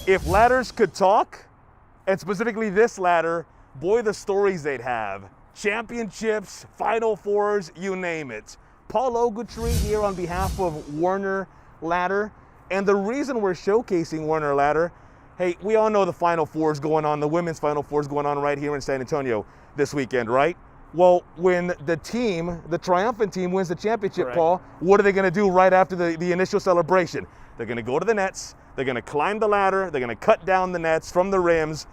If ladders could talk, and specifically this ladder, boy, the stories they'd have. Championships, Final Fours, you name it. Paul Ogletree here on behalf of Werner Ladder. And the reason we're showcasing Werner Ladder, hey, we all know the Final Four is going on, the women's Final Four is going on right here in San Antonio this weekend, right? Well, when the team, the triumphant team, wins the championship, Correct. Paul, what are they going to do right after the initial celebration? They're going to go to the nets, they're going to climb the ladder, they're going to cut down the nets from the rims.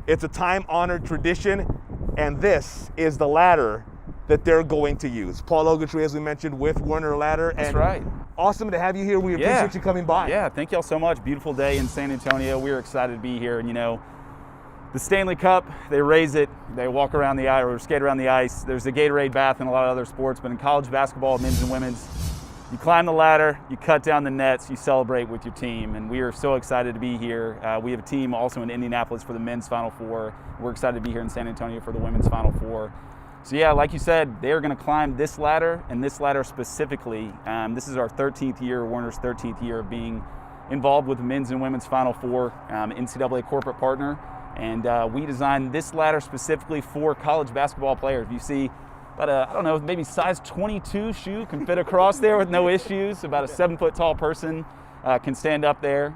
It's a time-honored tradition, and this is the ladder that they're going to use. Paul Ogletree, as we mentioned, with Werner Ladder. That's right. Awesome to have you here. We appreciate you coming by. Yeah, thank y'all so much. Beautiful day in San Antonio. We're excited to be here. And you know, the Stanley Cup, they raise it, they walk around the ice or skate around the ice. There's a Gatorade bath in a lot of other sports, but in college basketball, men's and women's, you climb the ladder, you cut down the nets, you celebrate with your team. And we are so excited to be here. We have a team also in Indianapolis for the men's Final Four. We're excited to be here in San Antonio for the women's Final Four. So yeah, like you said, they are going to climb this ladder, and this ladder specifically. This is our 13th year, Werner's 13th year of being involved with the men's and women's Final Four, NCAA corporate partner. And we designed this ladder specifically for college basketball players. You see about I don't know, maybe size 22 shoe can fit across there with no issues. About a 7-foot tall person can stand up there.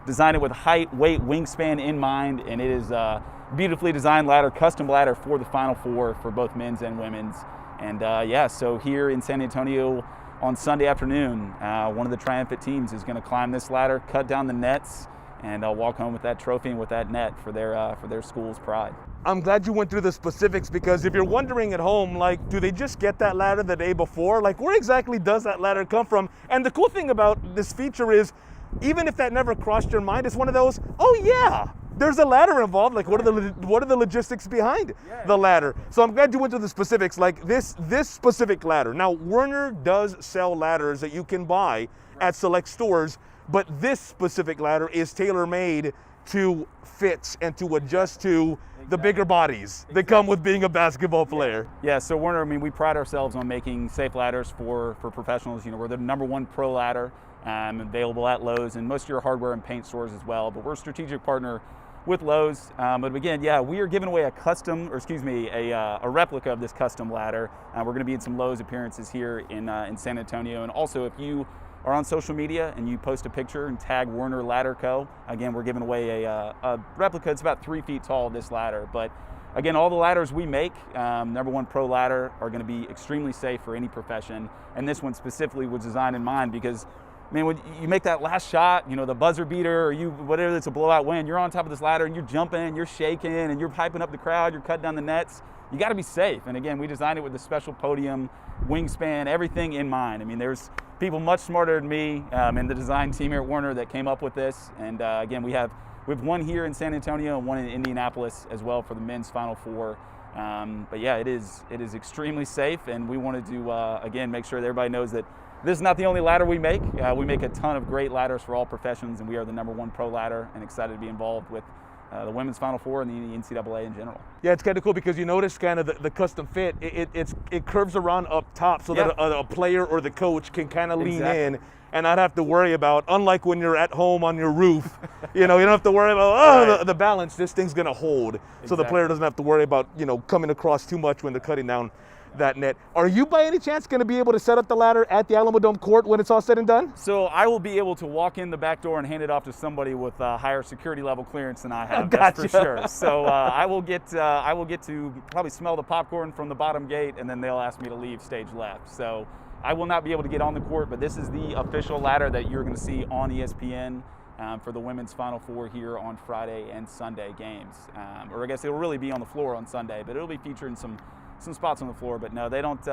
Designed it with height, weight, wingspan in mind, and it is beautifully designed ladder, custom ladder for the Final Four for both men's and women's. And yeah, so here in San Antonio on Sunday afternoon, one of the triumphant teams is going to climb this ladder, cut down the nets, and walk home with that trophy and with that net for their school's pride. I'm glad you went through the specifics, because if you're wondering at home, like, do they just get that ladder the day before? Like, where exactly does that ladder come from? And the cool thing about this feature is, even if that never crossed your mind, it's one of those, oh yeah, there's a ladder involved. Like, what are the logistics behind the ladder? So I'm glad you went to the specifics, like this specific ladder. Now, Werner does sell ladders that you can buy at select stores, but this specific ladder is tailor-made to fit and to adjust to the bigger bodies that come with being a basketball player. Yeah, so Werner, I mean, we pride ourselves on making safe ladders for professionals. You know, we're the #1 pro ladder, available at Lowe's and most of your hardware and paint stores as well. But we're a strategic partner with Lowe's. But again, yeah, we are giving away a replica of this custom ladder. We're going to be in some Lowe's appearances here in San Antonio. And also, if you are on social media and you post a picture and tag Werner Ladder Co., again, we're giving away a replica. It's about 3 feet tall, this ladder. But again, all the ladders we make, #1 pro ladder, are going to be extremely safe for any profession. And this one specifically was designed in mind because, I mean, when you make that last shot, you know, the buzzer beater, or whatever, it's a blowout win, you're on top of this ladder and you're jumping, you're shaking, and you're hyping up the crowd, you're cutting down the nets. You got to be safe. And again, we designed it with a special podium, wingspan, everything in mind. I mean, there's people much smarter than me and the design team here at Werner that came up with this. And again, we have one here in San Antonio and one in Indianapolis as well for the men's Final Four. But yeah, it is extremely safe, and we wanted to again make sure that everybody knows that this is not the only ladder we make. We make a ton of great ladders for all professions, and we are the #1 pro ladder, and excited to be involved with the women's Final Four and the NCAA in general. Yeah, it's kind of cool because you notice kind of the custom fit. It curves around up top so that a player or the coach can kind of lean in and not have to worry about, unlike when you're at home on your roof, you know, you don't have to worry about, the balance, this thing's gonna hold. So the player doesn't have to worry about, you know, coming across too much when they're cutting down that net. Are you by any chance going to be able to set up the ladder at the Alamo Dome court when it's all said and done? So I will be able to walk in the back door and hand it off to somebody with a higher security level clearance than I have. Gotcha. That's for sure. So I will get to probably smell the popcorn from the bottom gate, and then they'll ask me to leave stage left. So I will not be able to get on the court, but this is the official ladder that you're going to see on ESPN for the women's Final Four here on Friday and Sunday games. Or I guess it'll really be on the floor on Sunday, but it'll be featured in some spots on the floor. But no, they don't.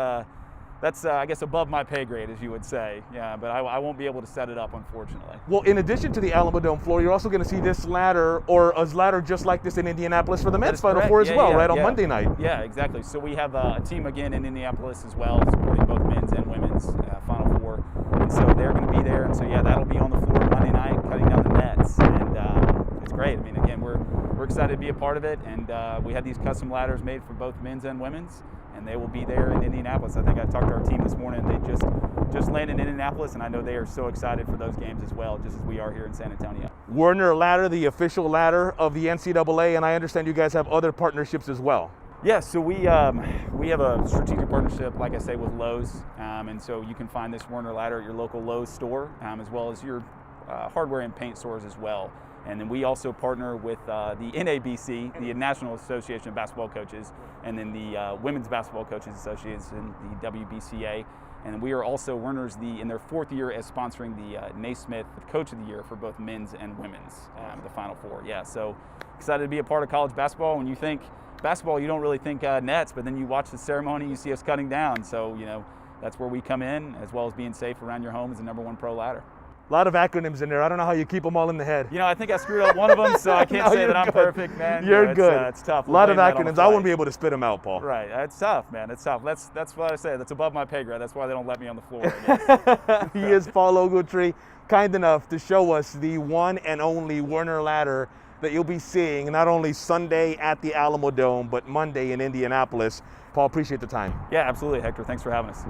That's, I guess, above my pay grade, as you would say. Yeah, but I won't be able to set it up, unfortunately. Well, in addition to the Alamo Dome floor, you're also going to see this ladder, or a ladder just like this in Indianapolis for the men's Final Four as well, right, on Monday night. Yeah, exactly. So we have a team, again, in Indianapolis as well, supporting both men's and women's Final Four. And so they're going to be there. And so, yeah, that'll be on the floor Monday night, cutting down the nets. And it's great. I mean, again, we're excited to be a part of it. And we have these custom ladders made for both men's and women's, and they will be there in Indianapolis. I think I talked to our team this morning. They just just landed in Indianapolis, and I know they are so excited for those games as well, just as we are here in San Antonio. Werner ladder, the official ladder of the NCAA, and I understand you guys have other partnerships as well. Yeah, so we have a strategic partnership, like I say, with Lowe's, and so you can find this Werner ladder at your local Lowe's store, as well as your hardware and paint stores as well. And then we also partner with the NABC, the National Association of Basketball Coaches, and then the Women's Basketball Coaches Association, the WBCA. And we are also, Werner's in their 4th year as sponsoring the Naismith Coach of the Year for both men's and women's, the Final Four. Yeah, so excited to be a part of college basketball. When you think basketball, you don't really think nets, but then you watch the ceremony, you see us cutting down. So, that's where we come in, as well as being safe around your home as the #1 pro ladder. A lot of acronyms in there. I don't know how you keep them all in the head. I think I screwed up one of them, so I can't No, say that I'm good. perfect, man. You're good. It's tough. A lot of acronyms. I wouldn't be able to spit them out, Paul. Right. It's tough, man. It's tough. That's what I say. That's above my pay grade. That's why they don't let me on the floor, I guess. He is Paul Ogletree, kind enough to show us the one and only Werner ladder that you'll be seeing not only Sunday at the Alamo Dome, but Monday in Indianapolis. Paul, appreciate the time. Yeah, absolutely, Hector. Thanks for having us.